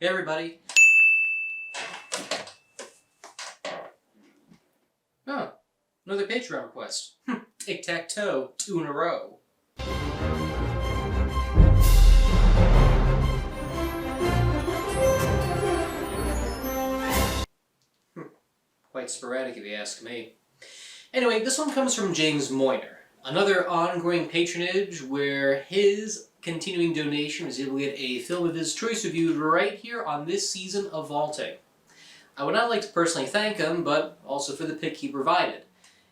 Hey everybody. Oh, another Patreon request. Tic-tac-toe, 2 in a row. Quite sporadic if you ask me. Anyway, this one comes from James Moyner. Another ongoing patronage where his continuing donation was able to get a film of his choice reviewed right here on this season of Vaulting. I would not like to personally thank him, but also for the pick he provided.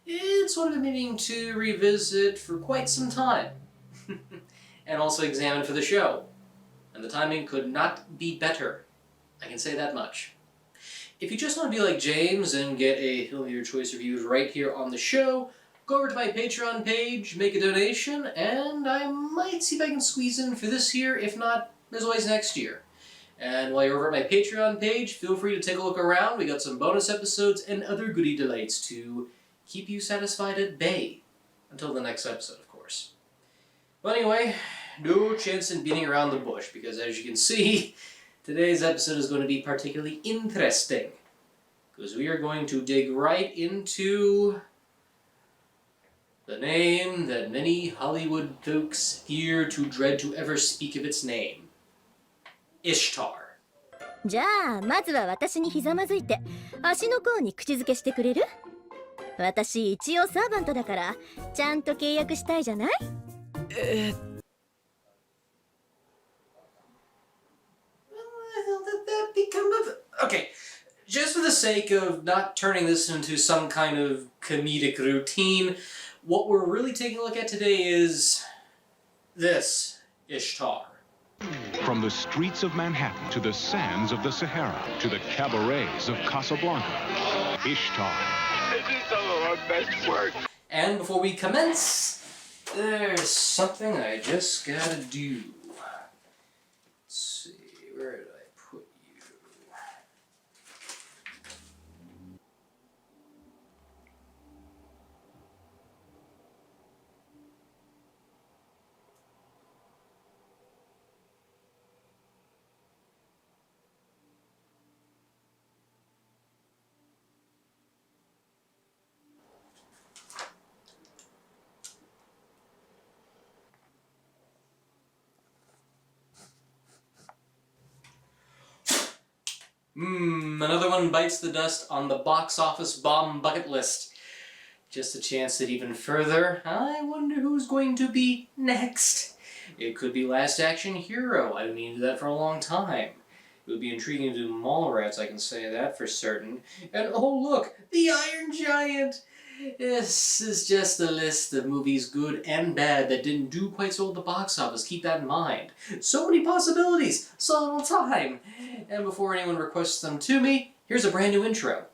It's one I've been meaning to revisit for quite some time, and also examine for the show. And the timing could not be better. I can say that much. If you just want to be like James and get a film of your choice reviewed right here on the show, go over to my Patreon page, make a donation, and I might see if I can squeeze in for this year. If not, there's always next year. And while you're over at my Patreon page, feel free to take a look around. We got some bonus episodes and other goodie delights to keep you satisfied at bay. Until the next episode, of course. But anyway, no chance in beating around the bush, because as you can see, today's episode is going to be particularly interesting. Because we are going to dig right into the name that many Hollywood folks fear to dread to ever speak of its name. Ishtar. じゃあまずは私にひざまずいて足の甲に口づけしてくれる？私一応サーバントだからちゃんと契約したいじゃない？ Okay, just for the sake of not turning this into some kind of comedic routine, what we're really taking a look at today is this Ishtar. From the streets of Manhattan to the sands of the Sahara to the cabarets of Casablanca, Ishtar. This is some of our best work. And before we commence, there's something I just gotta do. Let's see, where did I put you? Another one bites the dust on the box office bomb bucket list. Just to chance it even further, I wonder who's going to be next. It could be Last Action Hero. I've been meaning to do that for a long time. It would be intriguing to do Mallrats, I can say that for certain. And oh look, the Iron Giant! This is just a list of movies good and bad that didn't do quite so well at the box office. Keep that in mind. So many possibilities, so little time. And before anyone requests them to me, here's a brand new intro.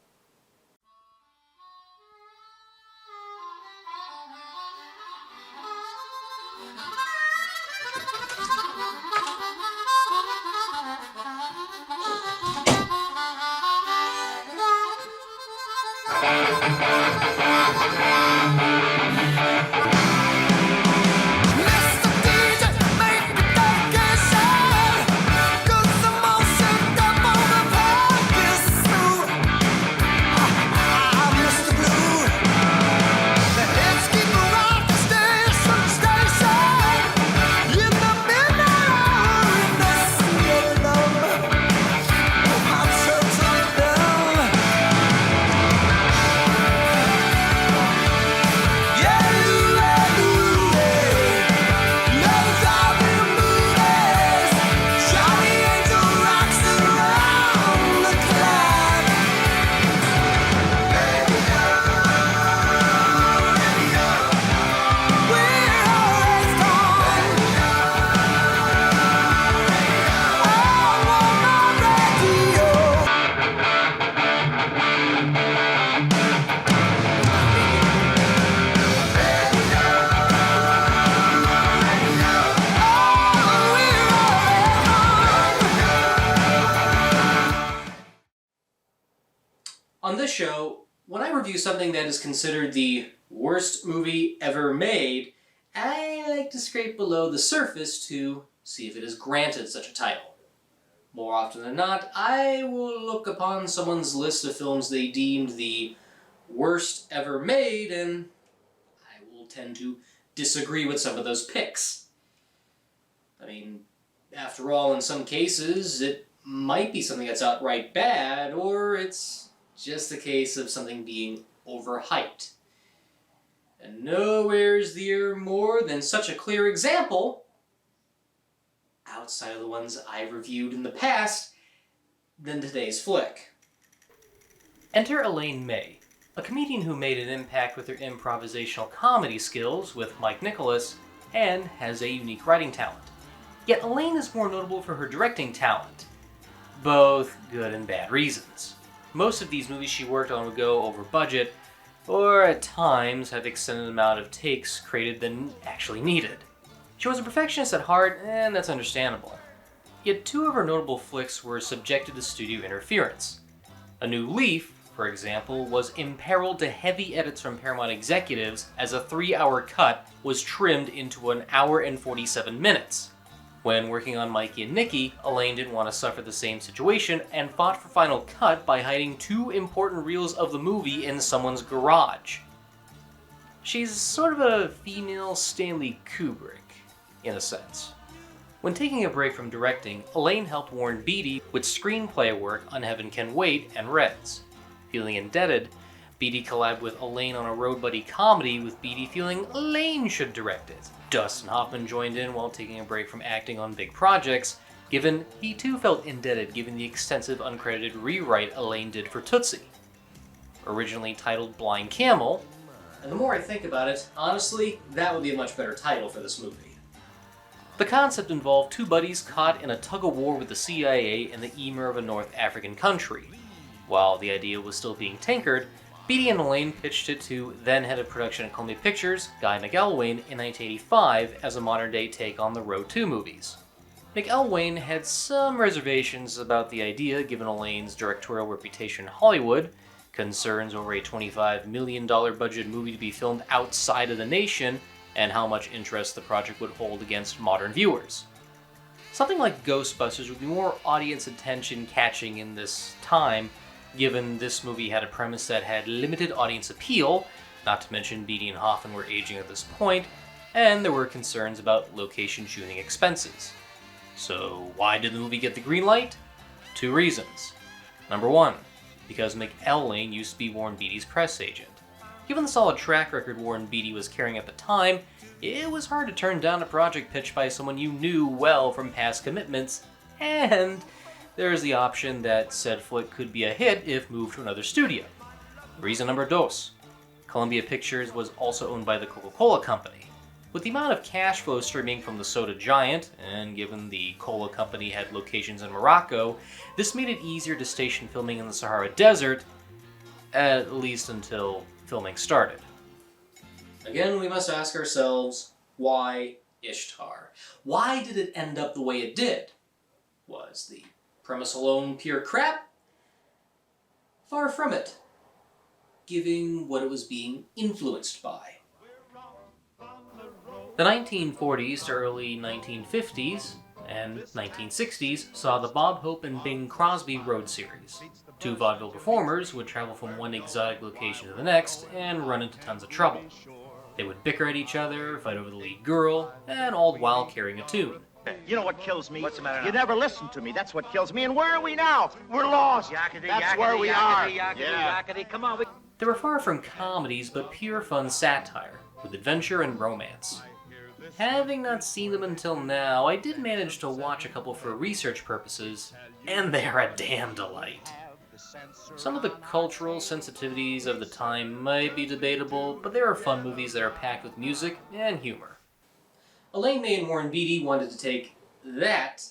On this show, when I review something that is considered the worst movie ever made, I like to scrape below the surface to see if it is granted such a title. more often than not, I will look upon someone's list of films they deemed the worst ever made, and I will tend to disagree with some of those picks. I mean, after all, in some cases, it might be something that's outright bad, or it's just a case of something being overhyped. And nowhere's there more than such a clear example, outside of the ones I've reviewed in the past, than today's flick. Enter Elaine May, a comedian who made an impact with her improvisational comedy skills with Mike Nicholas, and has a unique writing talent. Yet Elaine is more notable for her directing talent. Both good and bad reasons. Most of these movies she worked on would go over budget, or at times have extended amount of takes created than actually needed. She was a perfectionist at heart, and that's understandable. Yet two of her notable flicks were subjected to studio interference. A New Leaf, for example, was imperiled to heavy edits from Paramount executives as a 3-hour cut was trimmed into an hour and 47 minutes. When working on Mikey and Nicky, Elaine didn't want to suffer the same situation and fought for final cut by hiding 2 important reels of the movie in someone's garage. She's sort of a female Stanley Kubrick, in a sense. When taking a break from directing, Elaine helped Warren Beatty with screenplay work on Heaven Can Wait and Reds. Feeling indebted, Beatty collabed with Elaine on a road buddy comedy, with Beatty feeling Elaine should direct it. Dustin Hoffman joined in while taking a break from acting on big projects, given he too felt indebted given the extensive uncredited rewrite Elaine did for Tootsie. Originally titled Blind Camel, and the more I think about it, honestly, that would be a much better title for this movie. The concept involved 2 buddies caught in a tug-of-war with the CIA in the emir of a North African country. While the idea was still being tinkered, Beatty and Elaine pitched it to then-head of production at Columbia Pictures, Guy McElwain, in 1985 as a modern-day take on the Road 2 movies. McElwain had some reservations about the idea given Elaine's directorial reputation in Hollywood, concerns over a $25 million budget movie to be filmed outside of the nation, and how much interest the project would hold against modern viewers. Something like Ghostbusters would be more audience attention catching in this time, given this movie had a premise that had limited audience appeal, not to mention Beatty and Hoffman were aging at this point, and there were concerns about location shooting expenses. So why did the movie get the green light? 2 reasons. Number 1, because McElwain used to be Warren Beatty's press agent. Given the solid track record Warren Beatty was carrying at the time, it was hard to turn down a project pitched by someone you knew well from past commitments, and there is the option that said flick could be a hit if moved to another studio. Reason number 2. Columbia Pictures was also owned by the Coca-Cola Company. With the amount of cash flow streaming from the soda giant, and given the cola company had locations in Morocco, this made it easier to station filming in the Sahara Desert, at least until filming started. Again, we must ask ourselves, why Ishtar? Why did it end up the way it did? Was the premise alone pure crap? Far from it, given what it was being influenced by. The 1940s to early 1950s and 1960s saw the Bob Hope and Bing Crosby Road series. 2 vaudeville performers would travel from one exotic location to the next and run into tons of trouble. They would bicker at each other, fight over the lead girl, and all the while carrying a tune. You know what kills me? What's the matter now? You never listen to me. That's what kills me. And where are we now? We're lost. Yakety, That's yakety, where we are. yakety, yakety, Yeah. yakety. Come on, They were far from comedies, but pure fun satire, with adventure and romance. Having not seen them until now, I did manage to watch a couple for research purposes, and they're a damn delight. Some of the cultural sensitivities of the time might be debatable, but there are fun movies that are packed with music and humor. Elaine May and Warren Beatty wanted to take that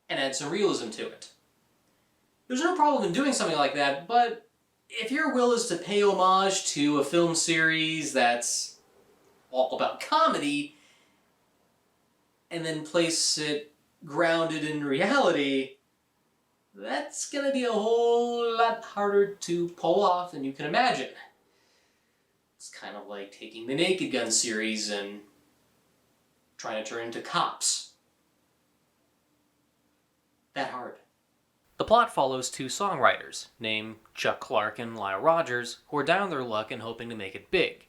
and add some realism to it. There's no problem in doing something like that, but if your will is to pay homage to a film series that's all about comedy, and then place it grounded in reality, that's gonna be a whole lot harder to pull off than you can imagine. It's kind of like taking the Naked Gun series and trying to turn into Cops. that hard. The plot follows two songwriters, named Chuck Clark and Lyle Rogers, who are down on their luck and hoping to make it big.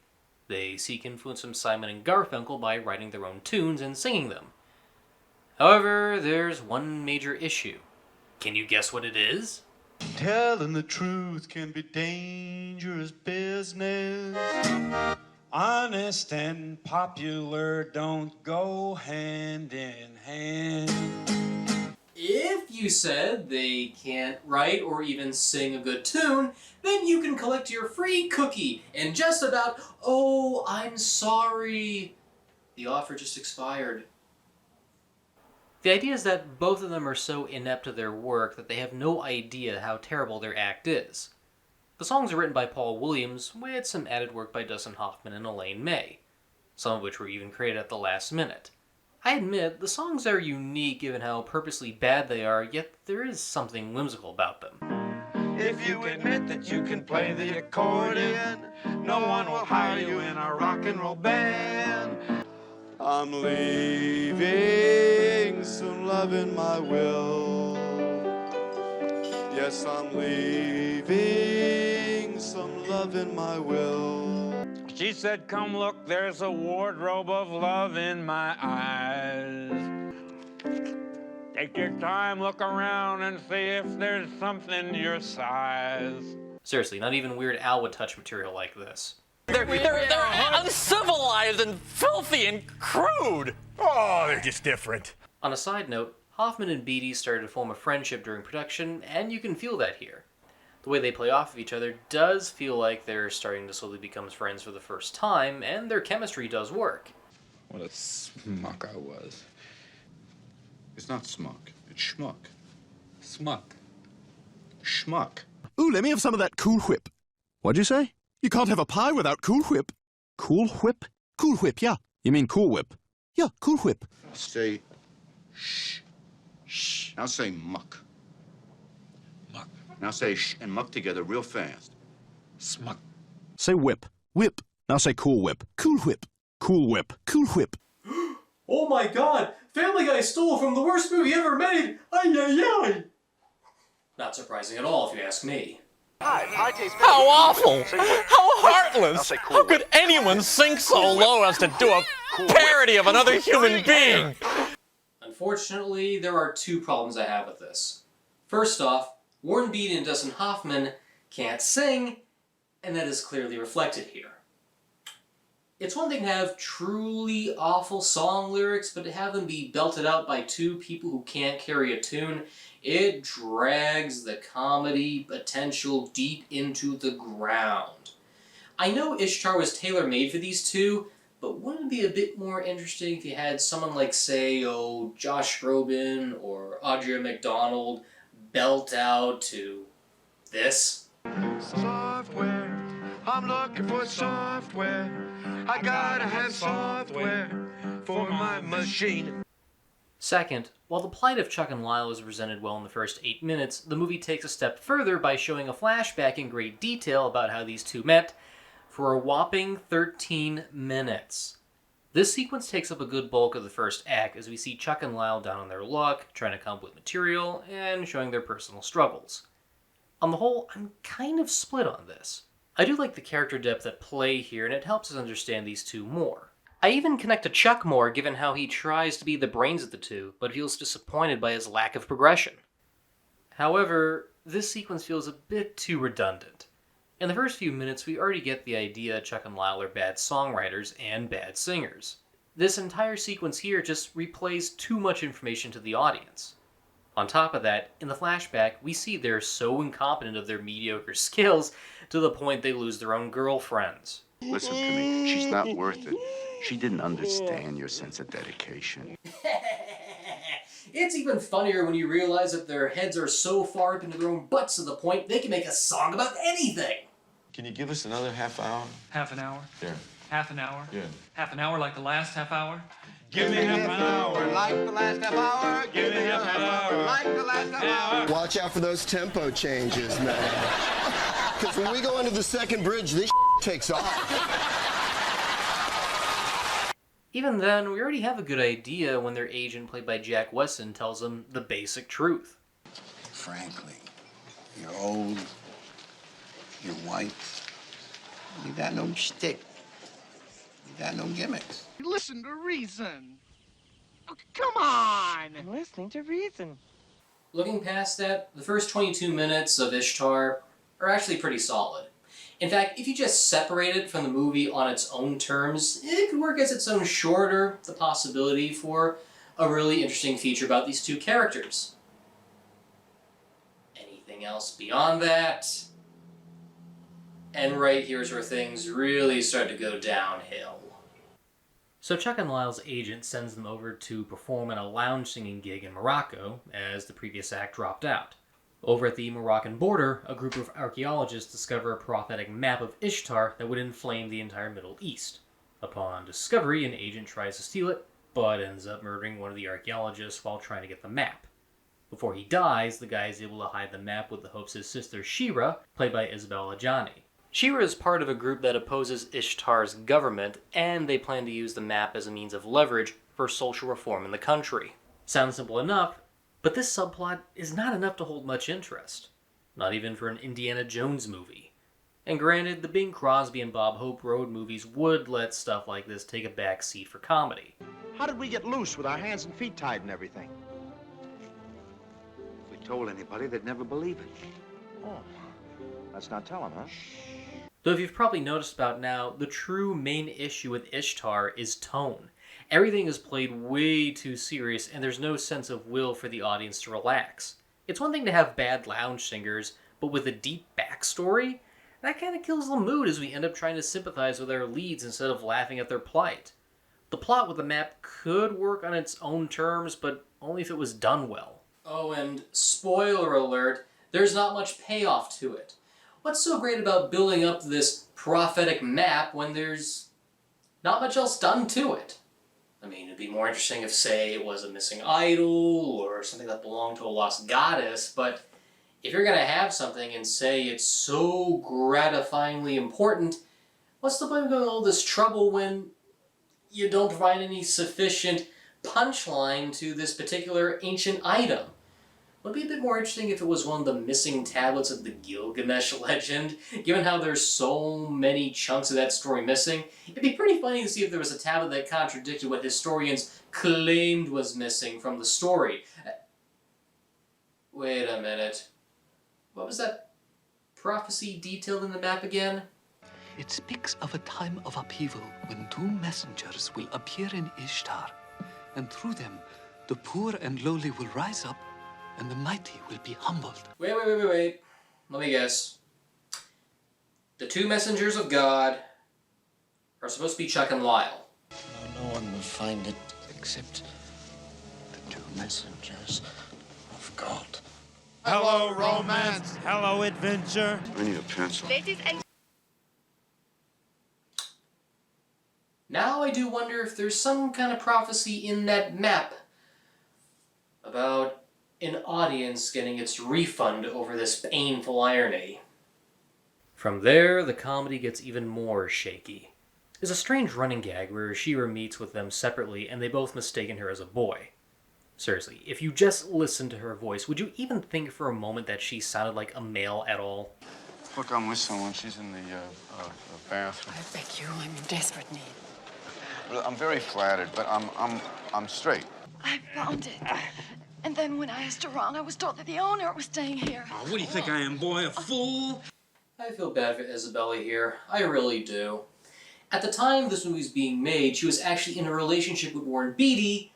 They seek influence from Simon and Garfunkel by writing their own tunes and singing them. However, there's one major issue. Can you guess what it is? Telling the truth can be dangerous business. Honest and popular don't go hand in hand. If you said they can't write or even sing a good tune, then you can collect your free cookie and just about, oh, I'm sorry. The offer just expired. The idea is that both of them are so inept at their work that they have no idea how terrible their act is. The songs are written by Paul Williams, with some added work by Dustin Hoffman and Elaine May, some of which were even created at the last minute. I admit, the songs are unique given how purposely bad they are, yet there is something whimsical about them. If you admit that you can play the accordion, no one will hire you in a rock and roll band. I'm leaving some love in my will. Yes, I'm leaving some love in my will. She said, come look, there's a wardrobe of love in my eyes. Take your time, look around and see if there's something your size. Seriously, not even Weird Al would touch material like this. They're uncivilized and filthy and crude. Oh, they're just different. On a side note, Hoffman and Beattie started to form a friendship during production, and you can feel that here. The way they play off of each other does feel like they're starting to slowly become friends for the first time, and their chemistry does work. What a smuck I was. It's not smuck, it's schmuck. Smuck. Schmuck. Ooh, let me have some of that Cool Whip. What'd you say? You can't have a pie without Cool Whip. Cool Whip? Cool Whip, yeah. You mean Cool Whip? Yeah, Cool Whip. Say shh. Shh. Now say muck. Muck. Now say shh and muck together real fast. Smuck. Say whip. Whip. Now say Cool Whip. Cool Whip. Cool Whip. Cool Whip. Oh my god! Family Guy stole from the worst movie ever made! Ay, ay, ay! Not surprising at all, if you ask me. Hi, tastes How awful! How heartless! How could anyone sink so low as to do a parody of another human being? Unfortunately, there are two problems I have with this. First off, Warren Beatty and Dustin Hoffman can't sing, and that is clearly reflected here. It's one thing to have truly awful song lyrics, but to have them be belted out by two people who can't carry a tune, it drags the comedy potential deep into the ground. I know Ishtar was tailor-made for these two, but wouldn't it be a bit more interesting if you had someone like, say, Josh Groban or Audrey McDonald belt out to this? Software, I'm looking for software. I gotta have software for my machine. Second, while the plight of Chuck and Lyle is presented well in the first 8 minutes, the movie takes a step further by showing a flashback in great detail about how these two met for a whopping 13 minutes. This sequence takes up a good bulk of the first act as we see Chuck and Lyle down on their luck, trying to come up with material, and showing their personal struggles. On the whole, I'm kind of split on this. I do like the character depth at play here, and it helps us understand these two more. I even connect to Chuck more given how he tries to be the brains of the two, but feels disappointed by his lack of progression. However, this sequence feels a bit too redundant. In the first few minutes, we already get the idea Chuck and Lyle are bad songwriters and bad singers. This entire sequence here just replays too much information to the audience. On top of that, in the flashback, we see they're so incompetent of their mediocre skills to the point they lose their own girlfriends. Listen to me, she's not worth it. She didn't understand your sense of dedication. It's even funnier when you realize that their heads are so far up into their own butts to the point they can make a song about anything. Can you give us another half hour? Half an hour? Yeah. Half an hour? Yeah. Half an hour like the last half hour? Give me half an hour like the last half hour. Give me half an hour like the last half hour. Watch out for those tempo changes, man. Because when we go into the second bridge, this takes off. Even then, we already have a good idea when their agent, played by Jack Weston, tells them the basic truth. Frankly, you're old, you're white, you got no shtick, you got no gimmicks. Listen to reason. Oh, come on. I'm listening to reason. Looking past that, the first 22 minutes of Ishtar are actually pretty solid. In fact, if you just separate it from the movie on its own terms, it could work as its own shorter, the possibility for a really interesting feature about these two characters. Anything else beyond that? And right here's where things really start to go downhill. So Chuck and Lyle's agent sends them over to perform at a lounge singing gig in Morocco, as the previous act dropped out. Over at the Moroccan border, a group of archaeologists discover a prophetic map of Ishtar that would inflame the entire Middle East. Upon discovery, an agent tries to steal it, but ends up murdering one of the archaeologists while trying to get the map. Before he dies, the guy is able to hide the map with the hopes his sister Shira, played by Isabel Adjani. Shira is part of a group that opposes Ishtar's government, and they plan to use the map as a means of leverage for social reform in the country. Sounds simple enough, but this subplot is not enough to hold much interest. Not even for an Indiana Jones movie. And granted, the Bing Crosby and Bob Hope road movies would let stuff like this take a back seat for comedy. How did we get loose with our hands and feet tied and everything? If we told anybody, they'd never believe it. Oh, let's not tell them, huh? Though if you've probably noticed about now, the true main issue with Ishtar is tone. Everything is played way too serious, and there's no sense of will for the audience to relax. It's one thing to have bad lounge singers, but with a deep backstory, that kind of kills the mood as we end up trying to sympathize with our leads instead of laughing at their plight. The plot with the map could work on its own terms, but only if it was done well. Oh, and spoiler alert, there's not much payoff to it. What's so great about building up this prophetic map when there's not much else done to it? I mean, it'd be more interesting if, say, it was a missing idol or something that belonged to a lost goddess, but if you're going to have something and say it's so gratifyingly important, what's the point of going all this trouble when you don't provide any sufficient punchline to this particular ancient item? Would be a bit more interesting if it was one of the missing tablets of the Gilgamesh legend. Given how there's so many chunks of that story missing, it'd be pretty funny to see if there was a tablet that contradicted what historians claimed was missing from the story. Wait a minute. What was that prophecy detailed in the map again? It speaks of a time of upheaval when two messengers will appear in Ishtar, and through them, the poor and lowly will rise up, and the mighty will be humbled. Wait. Let me guess. The two messengers of God are supposed to be Chuck and Lyle. No one will find it except the two messengers of God. Hello, romance. Hello, adventure. I need a pencil. Now I do wonder if there's some kind of prophecy in that map about an audience getting its refund over this painful irony. From there, the comedy gets even more shaky. There's a strange running gag where Shira meets with them separately and they both mistaken her as a boy. Seriously, if you just listened to her voice, would you even think for a moment that she sounded like a male at all? Look, I'm with someone. She's in the bathroom. I beg you, I'm in desperate need. I'm very flattered, but I'm straight. I found it. And then when I asked around, I was told that the owner was staying here. Oh, what do you think I am, boy? A fool? I feel bad for Isabella here. I really do. At the time this movie was being made, she was actually in a relationship with Warren Beatty,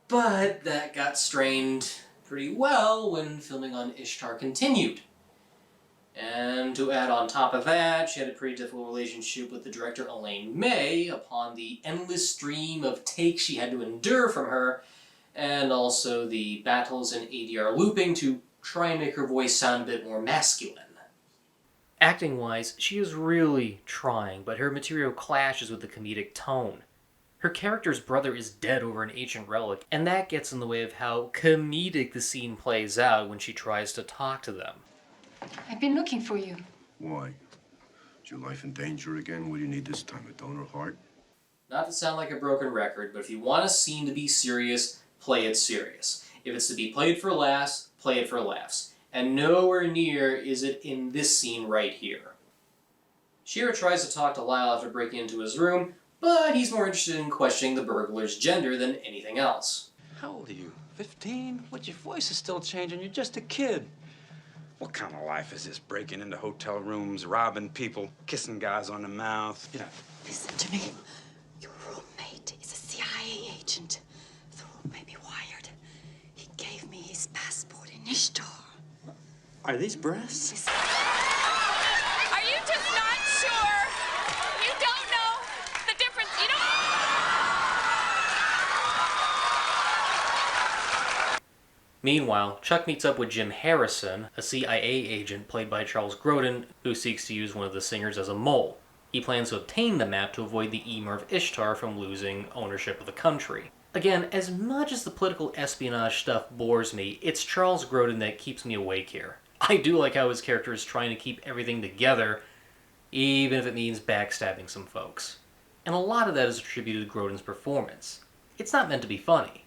but that got strained pretty well when filming on Ishtar continued. And to add on top of that, she had a pretty difficult relationship with the director Elaine May upon the endless stream of takes she had to endure from her, and also the battles in ADR looping to try and make her voice sound a bit more masculine. Acting-wise, she is really trying, but her material clashes with the comedic tone. Her character's brother is dead over an ancient relic, and that gets in the way of how comedic the scene plays out when she tries to talk to them. I've been looking for you. Why? Is your life in danger again? What do you need this time, a donor heart? Not to sound like a broken record, but if you want a scene to be serious, play it serious. If it's to be played for laughs, play it for laughs. And nowhere near is it in this scene right here. Shira tries to talk to Lyle after breaking into his room, but he's more interested in questioning the burglar's gender than anything else. How old are you? 15? What, your voice is still changing. You're just a kid. What kind of life is this? Breaking into hotel rooms, robbing people, kissing guys on the mouth? You know. Listen to me. Your roommate is a CIA agent. The room may be wired. He gave me his passport in Ishtar. Are these breasts? Are you just not sure? You don't know the difference. You don't. Meanwhile, Chuck meets up with Jim Harrison, a CIA agent played by Charles Grodin, who seeks to use one of the singers as a mole. He plans to obtain the map to avoid the Emir of Ishtar from losing ownership of the country. Again, as much as the political espionage stuff bores me, it's Charles Grodin that keeps me awake here. I do like how his character is trying to keep everything together, even if it means backstabbing some folks. And a lot of that is attributed to Grodin's performance. It's not meant to be funny.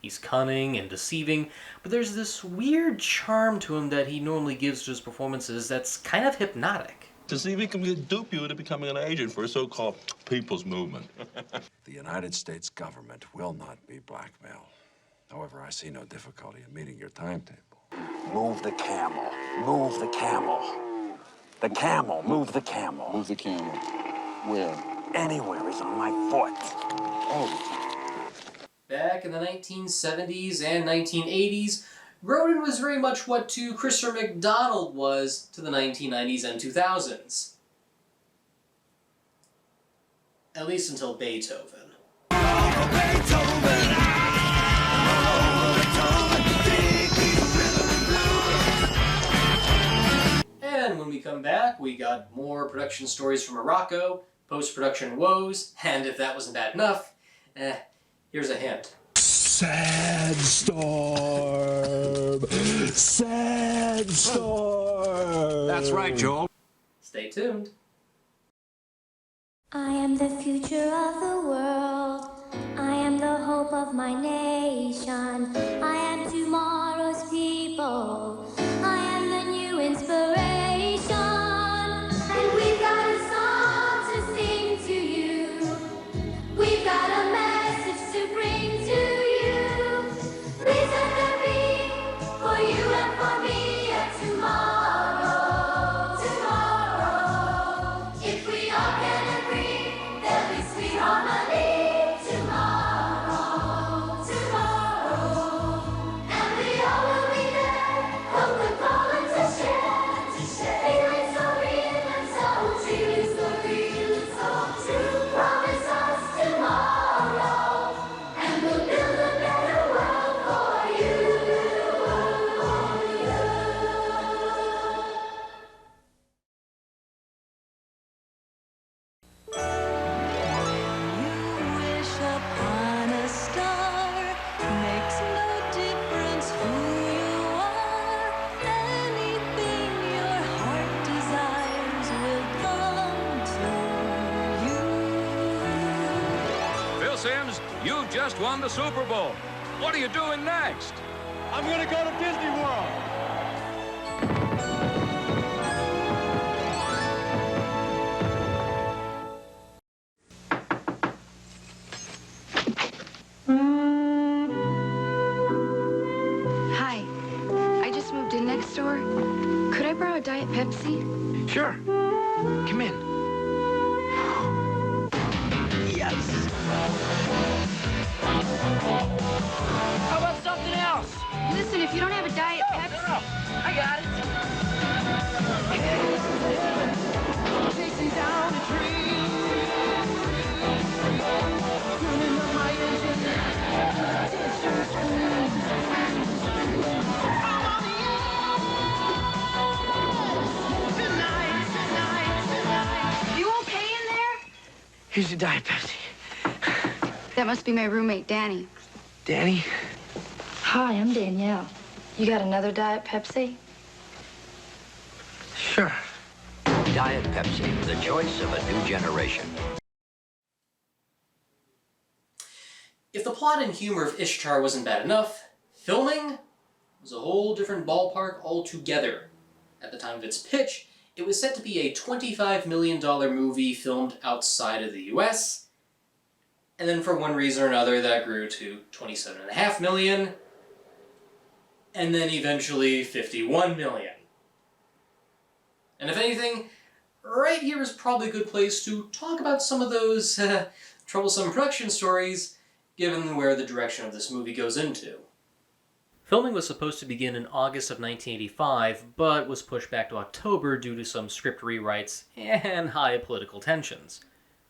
He's cunning and deceiving, but there's this weird charm to him that he normally gives to his performances that's kind of hypnotic. To see if he can dupe you into becoming an agent for a so-called people's movement. The United States government will not be blackmailed. However, I see no difficulty in meeting your timetable. Move the camel. Move the camel. The camel. Move the camel. Move the camel. Where? Anywhere is on my foot. Oh. Back in the 1970s and 1980s, Grodin was very much what to Christopher McDonald was to the 1990s and 2000s. At least until Beethoven. And when we come back, we got more production stories from Morocco, post-production woes, and if that wasn't bad enough, here's a hint. Sad storm. Sad storm. That's right, Joel. Stay tuned. I am the future of the world. I am the hope of my nation. I am tomorrow's people. I am the new inspiration. And we've got a song to sing to you. We've got a message to bring to you. Please let there be for you and for me a tomorrow. Tomorrow. If we all can agree, there'll be sweet harmony. Tomorrow. Tomorrow. And we all will be there. Coca-Cola to share. Feeling so real and so true. So real and so true. Promise us tomorrow. And we'll build a better world for you. Wish upon a star, makes no difference who you are. Anything your heart desires will come to you. Phil Simms, you just won the Super Bowl. What are you doing next? I'm gonna go to Disney World. Hi. I just moved in next door. Could I borrow a Diet Pepsi? Sure. Come in. Yes. How about something else? Listen, if you don't have a Diet Pepsi... No, I got it. Chasing down a tree. Turning up my engine. Tissue squeeze. I'm on the edge. Tonight, tonight, tonight. You okay in there? Here's your Diet Pepsi. That must be my roommate, Danny. Danny? Hi, I'm Danielle. You got another Diet Pepsi? Sure. Diet Pepsi, the choice of a new generation. plot and humor of Ishtar wasn't bad enough, filming was a whole different ballpark altogether. At the time of its pitch, it was set to be a $25 million movie filmed outside of the US, and then for one reason or another that grew to $27.5 million, and then eventually $51 million. And if anything, right here is probably a good place to talk about some of those troublesome production stories, given where the direction of this movie goes into. Filming was supposed to begin in August of 1985, but was pushed back to October due to some script rewrites and high political tensions.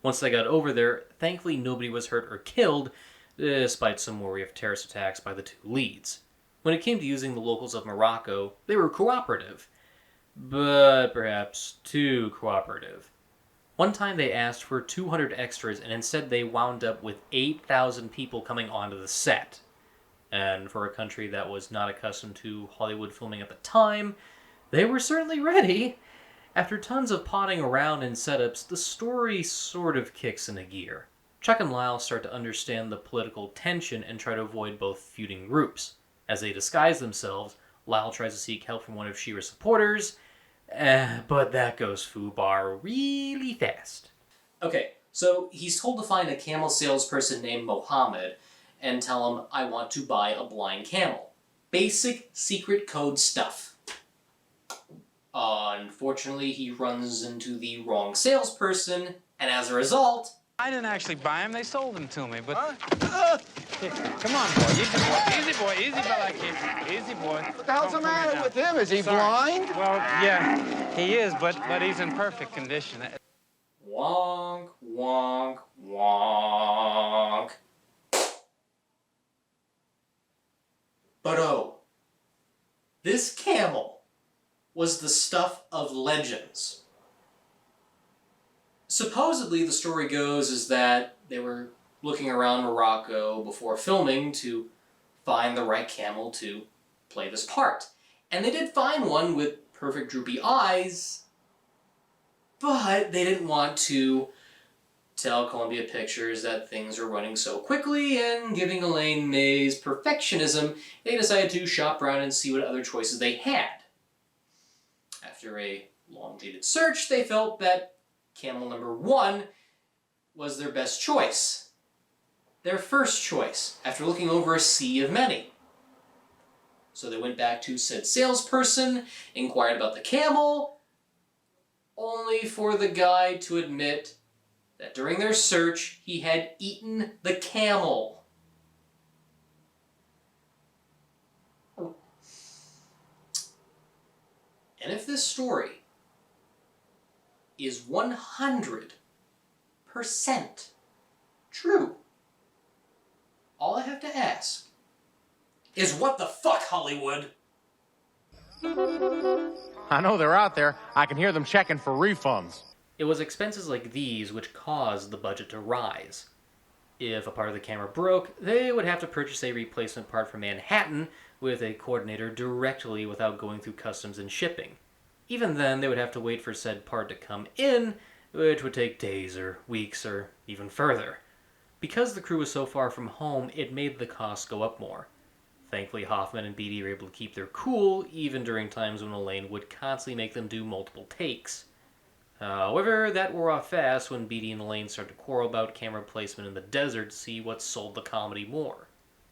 Once they got over there, thankfully nobody was hurt or killed, despite some worry of terrorist attacks by the two leads. When it came to using the locals of Morocco, they were cooperative, but perhaps too cooperative. One time they asked for 200 extras, and instead they wound up with 8,000 people coming onto the set. And for a country that was not accustomed to Hollywood filming at the time, they were certainly ready. After tons of potting around and setups, the story sort of kicks into gear. Chuck and Lyle start to understand the political tension and try to avoid both feuding groups. As they disguise themselves, Lyle tries to seek help from one of Shira's supporters, but that goes foobar really fast. Okay, so he's told to find a camel salesperson named Mohammed and tell him, I want to buy a blind camel. Basic secret code stuff. Unfortunately, he runs into the wrong salesperson, and as a result... I didn't actually buy him, they sold him to me, but... Here, come on, boy, easy, fella, kid. Easy, boy. What the hell's the matter with him? Is he blind? Well, yeah, he is, but he's in perfect condition. Wonk, wonk, wonk. But oh, this camel was the stuff of legends. Supposedly, the story goes is that they were looking around Morocco before filming to find the right camel to play this part. And they did find one with perfect droopy eyes, but they didn't want to tell Columbia Pictures that things were running so quickly, and giving Elaine May's perfectionism, they decided to shop around and see what other choices they had. After a long-dated search, they felt that camel number 1 was their best choice. Their first choice, after looking over a sea of many. So they went back to said salesperson, inquired about the camel, only for the guy to admit that during their search, he had eaten the camel. And if this story is 100% true, all I have to ask is what the fuck, Hollywood? I know they're out there. I can hear them checking for refunds. It was expenses like these which caused the budget to rise. If a part of the camera broke, they would have to purchase a replacement part from Manhattan with a coordinator directly without going through customs and shipping. Even then, they would have to wait for said part to come in, which would take days or weeks or even further. Because the crew was so far from home, it made the costs go up more. Thankfully, Hoffman and Beatty were able to keep their cool, even during times when Elaine would constantly make them do multiple takes. However, that wore off fast when Beatty and Elaine started to quarrel about camera placement in the desert to see what sold the comedy more.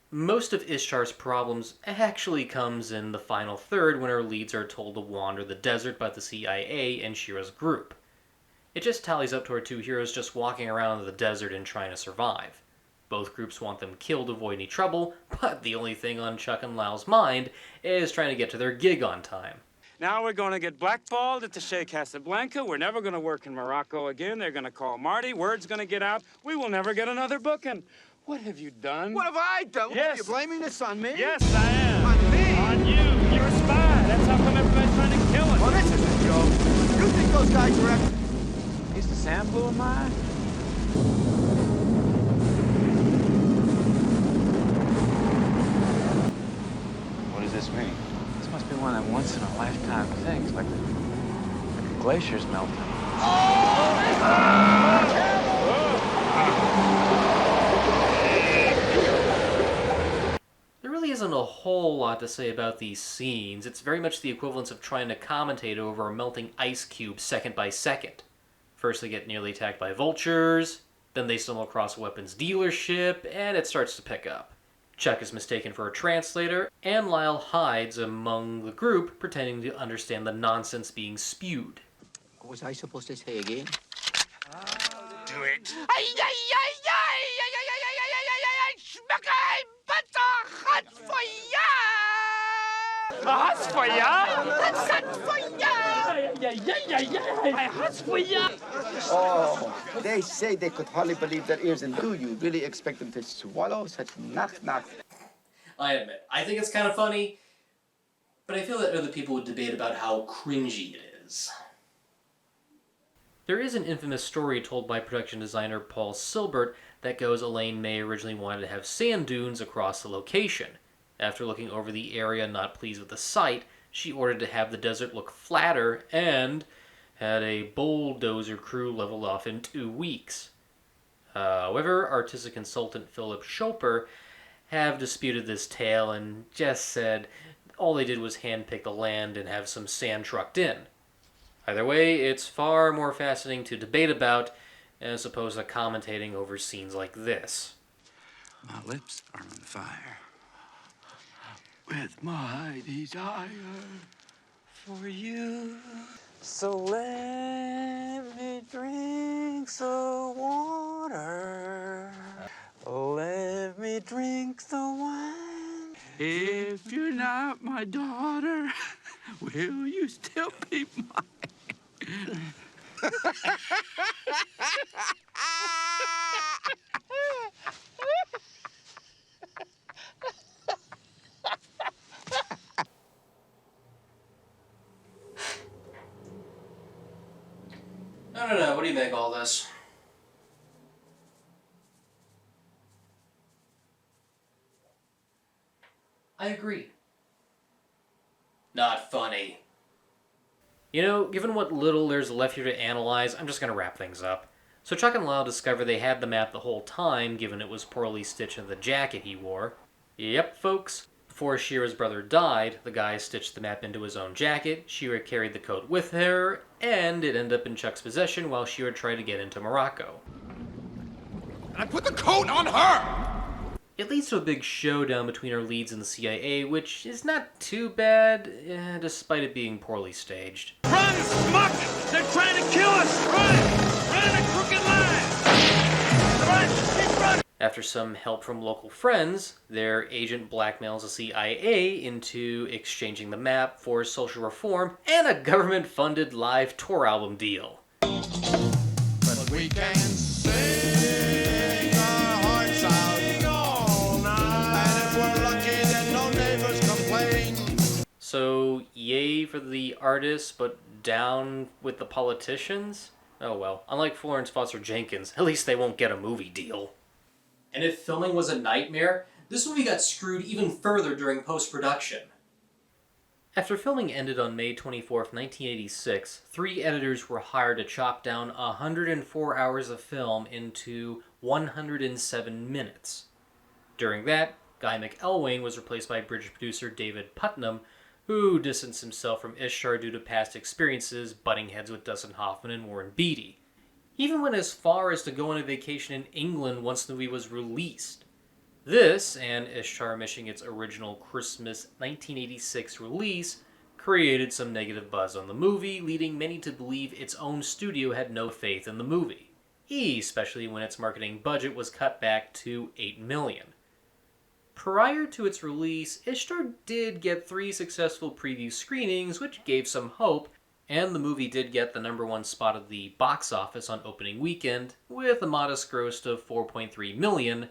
Most of Ishtar's problems actually comes in the final third when our leads are told to wander the desert by the CIA and Shira's group. It just tallies up to our two heroes just walking around the desert and trying to survive. Both groups want them killed to avoid any trouble, but the only thing on Chuck and Lyle's mind is trying to get to their gig on time. Now we're going to get blackballed at the Sheikh Casablanca. We're never going to work in Morocco again. They're going to call Marty. Word's going to get out. We will never get another booking. What have you done? What have I done? Yes. You're blaming this on me? Yes, I am. On me? On you. You're a spy. That's how come everybody's trying to kill us. Well, this is a joke. You think those guys are after... Is the sand blue in my eye? What does this mean? This must be one of them once-in-a-lifetime things, like a glacier's melting. really isn't a whole lot to say about these scenes. It's very much the equivalence of trying to commentate over a melting ice cube second by second. First they get nearly attacked by vultures, then they stumble across a weapons dealership, and it starts to pick up. Chuck is mistaken for a translator, and Lyle hides among the group, pretending to understand the nonsense being spewed. What was I supposed to say again? Do it. Hat's for ya! That's hat for ya! Oh, they say they could hardly believe their ears, and do you really expect them to swallow such knock-knock? I admit, I think it's kind of funny, but I feel that other people would debate about how cringy it is. There is an infamous story told by production designer Paul Silbert that goes Elaine May originally wanted to have sand dunes across the location. After looking over the area not pleased with the sight, she ordered to have the desert look flatter and had a bulldozer crew leveled off in 2 weeks. However, artistic consultant Philip Schoper have disputed this tale and just said all they did was handpick the land and have some sand trucked in. Either way, it's far more fascinating to debate about as opposed to commentating over scenes like this. My lips are on fire with my desire for you. So let me drink the water. Let me drink the wine. If you're not my daughter, will you still be mine? I don't know, what do you make of all this? I agree. Not funny. You know, given what little there's left here to analyze, I'm just going to wrap things up. So Chuck and Lyle discover they had the map the whole time, given it was poorly stitched in the jacket he wore. Yep, folks. Before Shira's brother died, the guy stitched the map into his own jacket, Shira carried the coat with her, and it ended up in Chuck's possession while Shira tried to get into Morocco. And I put the coat on her! It leads to a big showdown between our leads and the CIA, which is not too bad, despite it being poorly staged. Run, Smuck! They're trying to kill us! Run! Run in a crooked line! Run! Keep running! After some help from local friends, their agent blackmails the CIA into exchanging the map for social reform and a government-funded live tour album deal. But we can sing our hearts out all night. And if we're lucky, then no neighbors complain. So, yay for the artists, but down with the politicians? Oh well, unlike Florence Foster Jenkins, at least they won't get a movie deal. And if filming was a nightmare, this movie got screwed even further during post-production. After filming ended on May 24th, 1986, 3 editors were hired to chop down 104 hours of film into 107 minutes. During that, Guy McElwain was replaced by British producer David Putnam, who distanced himself from Ishtar due to past experiences butting heads with Dustin Hoffman and Warren Beatty. He even went as far as to go on a vacation in England once the movie was released. This, and Ishtar missing its original Christmas 1986 release, created some negative buzz on the movie, leading many to believe its own studio had no faith in the movie, especially when its marketing budget was cut back to $8 million. Prior to its release, Ishtar did get 3 successful preview screenings, which gave some hope, and the movie did get the #1 spot at the box office on opening weekend, with a modest gross of $4.3 million,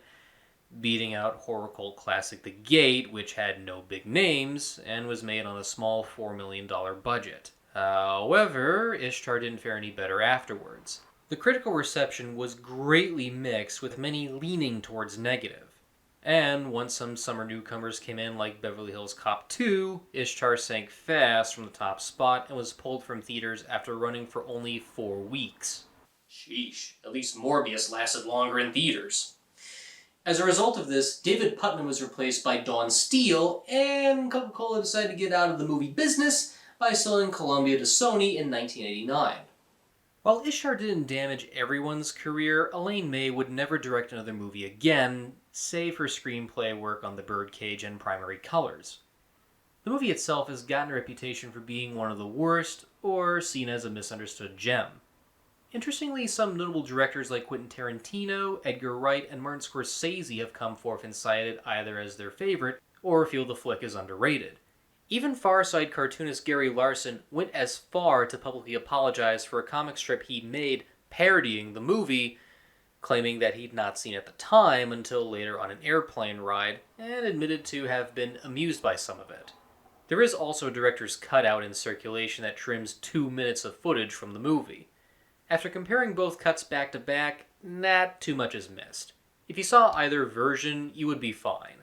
beating out horror cult classic The Gate, which had no big names, and was made on a small $4 million budget. However, Ishtar didn't fare any better afterwards. The critical reception was greatly mixed, with many leaning towards negative. And once some summer newcomers came in like Beverly Hills Cop 2, Ishtar sank fast from the top spot and was pulled from theaters after running for only 4 weeks. Sheesh, at least Morbius lasted longer in theaters. As a result of this, David Putnam was replaced by Dawn Steele, and Coca-Cola decided to get out of the movie business by selling Columbia to Sony in 1989. While Ishtar didn't damage everyone's career, Elaine May would never direct another movie again, save for screenplay work on The Birdcage and Primary Colors. The movie itself has gotten a reputation for being one of the worst, or seen as a misunderstood gem. Interestingly, some notable directors like Quentin Tarantino, Edgar Wright, and Martin Scorsese have come forth and cited it either as their favorite, or feel the flick is underrated. Even Far Side cartoonist Gary Larson went as far to publicly apologize for a comic strip he made parodying the movie, claiming that he'd not seen it at the time until later on an airplane ride, and admitted to have been amused by some of it. There is also a director's cut out in circulation that trims 2 minutes of footage from the movie. After comparing both cuts back to back, not too much is missed. If you saw either version, you would be fine.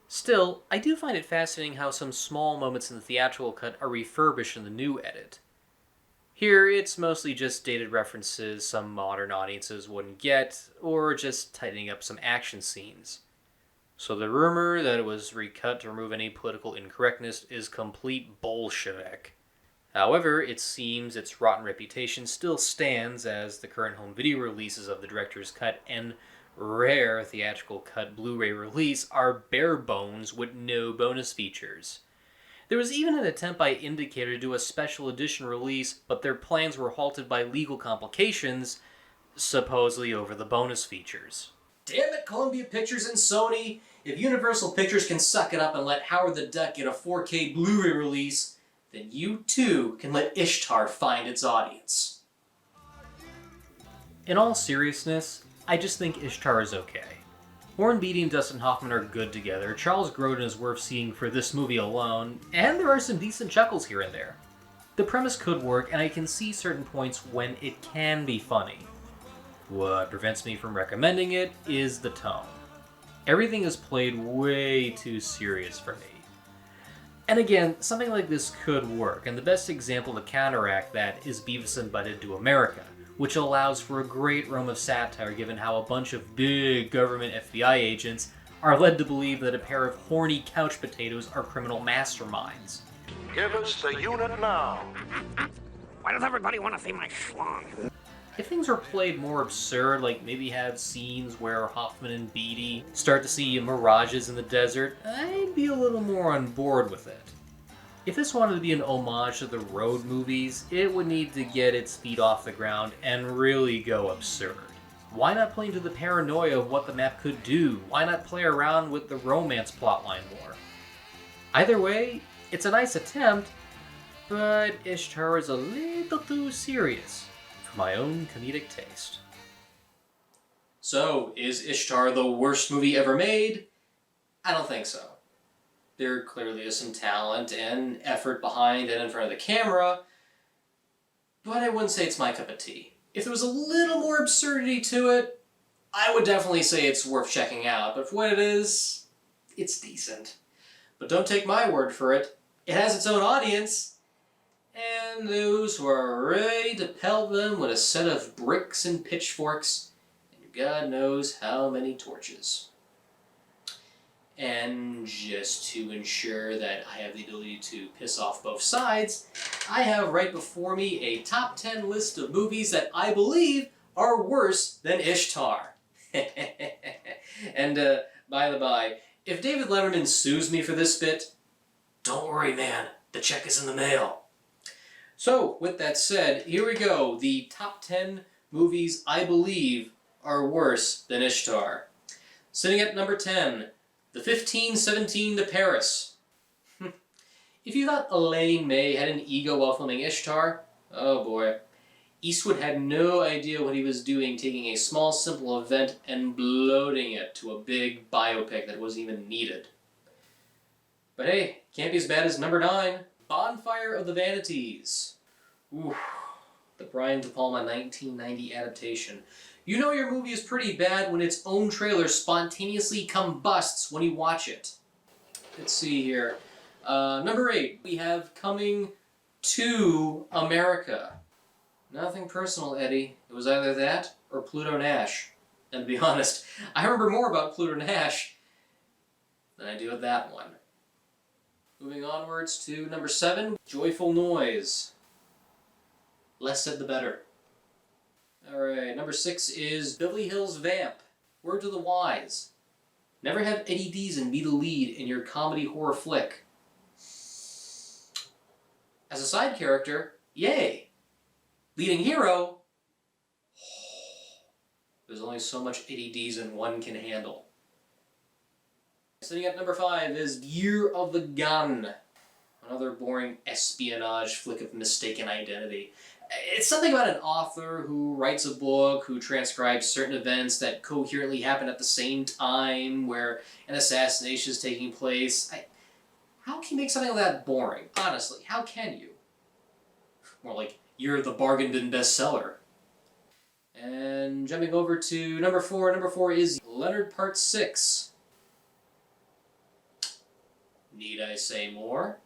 Still, I do find it fascinating how some small moments in the theatrical cut are refurbished in the new edit. Here, it's mostly just dated references some modern audiences wouldn't get, or just tightening up some action scenes. So the rumor that it was recut to remove any political incorrectness is complete bullshit. However, it seems its rotten reputation still stands, as the current home video releases of the director's cut and rare theatrical cut Blu-ray release are bare bones with no bonus features. There was even an attempt by Indicator to do a special edition release, but their plans were halted by legal complications, supposedly over the bonus features. Damn it, Columbia Pictures and Sony! If Universal Pictures can suck it up and let Howard the Duck get a 4K Blu-ray release, then you too can let Ishtar find its audience. In all seriousness, I just think Ishtar is okay. Warren Beatty and Dustin Hoffman are good together, Charles Grodin is worth seeing for this movie alone, and there are some decent chuckles here and there. The premise could work, and I can see certain points when it can be funny. What prevents me from recommending it is the tone. Everything is played way too serious for me. And again, something like this could work, and the best example to counteract that is Beavis and Butthead Do America, which allows for a great realm of satire given how a bunch of big government FBI agents are led to believe that a pair of horny couch potatoes are criminal masterminds. Give us the unit now. Why does everybody want to see my schlong? If things were played more absurd, like maybe have scenes where Hoffman and Beatty start to see mirages in the desert, I'd be a little more on board with it. If this wanted to be an homage to the road movies, it would need to get its feet off the ground and really go absurd. Why not play into the paranoia of what the map could do? Why not play around with the romance plotline more? Either way, it's a nice attempt, but Ishtar is a little too serious for my own comedic taste. So, is Ishtar the worst movie ever made? I don't think so. There clearly is some talent and effort behind and in front of the camera, but I wouldn't say it's my cup of tea. If there was a little more absurdity to it, I would definitely say it's worth checking out, but for what it is, it's decent. But don't take my word for it. It has its own audience, and those who are ready to pelt them with a set of bricks and pitchforks, and God knows how many torches. And just to ensure that I have the ability to piss off both sides, I have right before me a top 10 list of movies that I believe are worse than Ishtar. And by the by, if David Letterman sues me for this bit, don't worry man, the check is in the mail. So, with that said, here we go, the top 10 movies I believe are worse than Ishtar. Sitting at number 10, The 1517 to Paris. If you thought Elaine May had an ego while filming Ishtar, oh boy. Eastwood had no idea what he was doing, taking a small, simple event and bloating it to a big biopic that wasn't even needed. But hey, can't be as bad as number 9, Bonfire of the Vanities. Ooh, the Brian De Palma 1990 adaptation. You know your movie is pretty bad when its own trailer spontaneously combusts when you watch it. Let's see here. Number 8, we have Coming to America. Nothing personal, Eddie. It was either that or Pluto Nash. And to be honest, I remember more about Pluto Nash than I do with that one. Moving onwards to number 7, Joyful Noise. Less said the better. Alright, number 6 is Beverly Hills Vamp. Word to the wise. Never have Eddie Deason be the lead in your comedy horror flick. As a side character, yay! Leading hero, there's only so much Eddie Deason one can handle. Sitting at number 5 is Year of the Gun. Another boring espionage flick of mistaken identity. It's something about an author who writes a book, who transcribes certain events that coherently happen at the same time, where an assassination is taking place. How can you make something like that boring? Honestly, how can you? More like, you're the bargain bin bestseller. And jumping over to number 4. Number 4 is Leonard Part 6. Need I say more?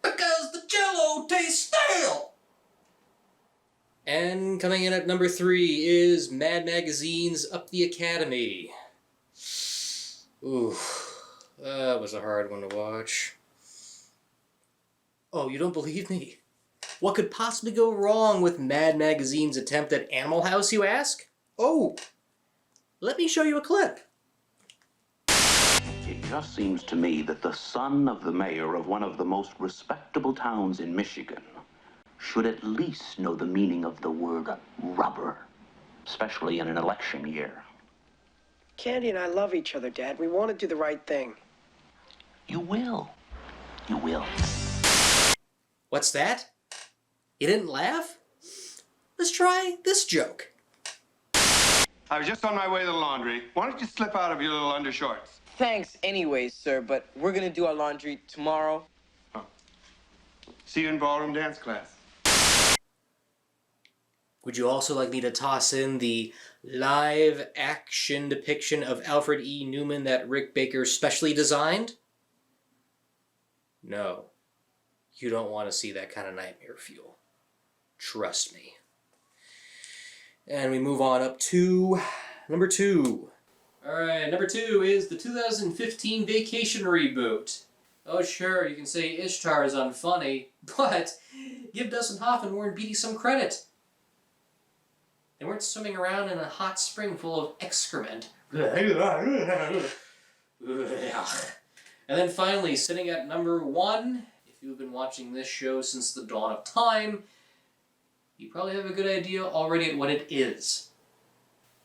Because the Jell-O tastes stale! And coming in at number 3 is Mad Magazine's Up the Academy. Ooh, that was a hard one to watch. Oh, you don't believe me? What could possibly go wrong with Mad Magazine's attempt at Animal House, you ask? Oh, let me show you a clip. It just seems to me that the son of the mayor of one of the most respectable towns in Michigan should at least know the meaning of the word rubber, especially in an election year. Candy and I love each other, Dad. We want to do the right thing. You will. You will. What's that? You didn't laugh? Let's try this joke. I was just on my way to the laundry. Why don't you slip out of your little undershorts? Thanks anyways, sir, but we're gonna do our laundry tomorrow. Oh. See you in ballroom dance class. Would you also like me to toss in the live-action depiction of Alfred E. Newman that Rick Baker specially designed? No. You don't want to see that kind of nightmare fuel. Trust me. And we move on up to number 2. Alright, number 2 is the 2015 Vacation reboot. Oh sure, you can say Ishtar is unfunny, but give Dustin Hoffman and Warren Beatty some credit. They weren't swimming around in a hot spring full of excrement. And then finally, sitting at number 1, if you've been watching this show since the dawn of time, you probably have a good idea already at what it is.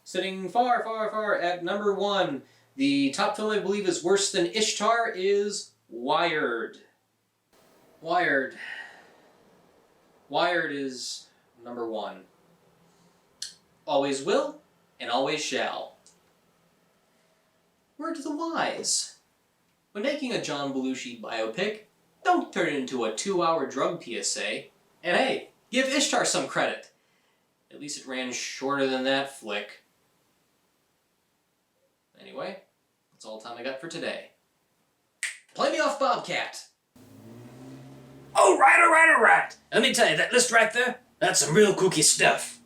Sitting far, far, far at number 1, the top film I believe is worse than Ishtar is Wired. Wired. Wired is number 1. Always will, and always shall. Word to the wise. When making a John Belushi biopic, don't turn it into a 2-hour drug PSA. And hey, give Ishtar some credit. At least it ran shorter than that flick. Anyway, that's all the time I got for today. Play me off, Bobcat! All right. Let me tell you, that list right there, that's some real kooky stuff.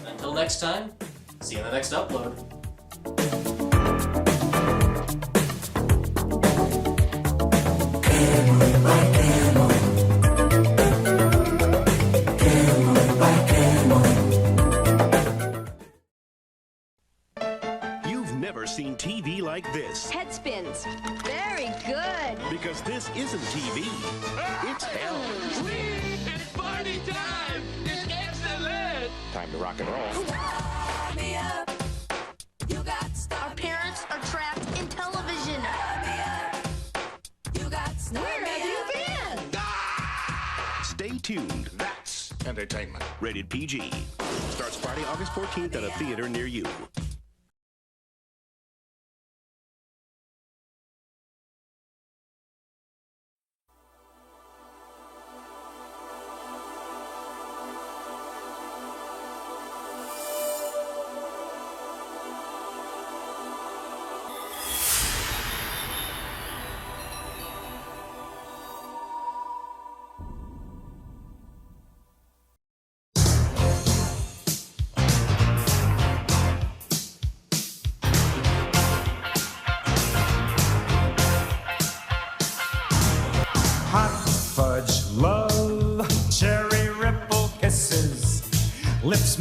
Until next time, see you in the next upload. You've never seen TV like this. Head spins. Very good. Because this isn't TV. It's hell. It's party time! It's excellent! Time to rock and roll. Our parents are trapped in television. Where have you been? Stay tuned. That's entertainment. Rated PG. Starts Friday, August 14th at a theater near you.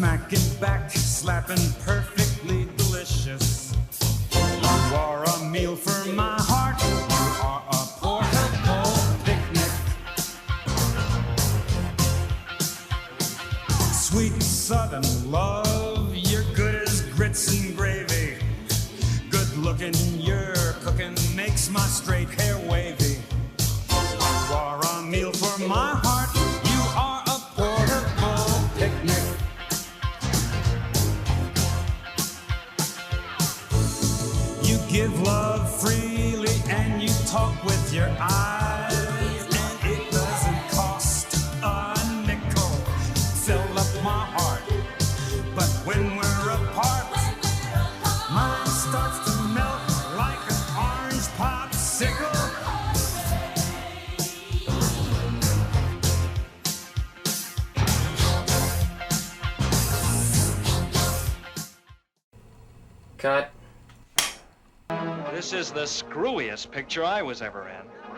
smacking back, slapping perfectly delicious. You are a meal for my heart, you are a portable picnic. Sweet southern love, you're good as grits and gravy. Good looking, your cooking makes my straight hair wavy. You are a meal for my heart, you are a portable picnic. You give love freely and you talk with your eyes, and it doesn't cost a nickel. Fill up my heart, but when we're apart, mine starts to melt like an orange popsicle. Cut. This is the screwiest picture I was ever in.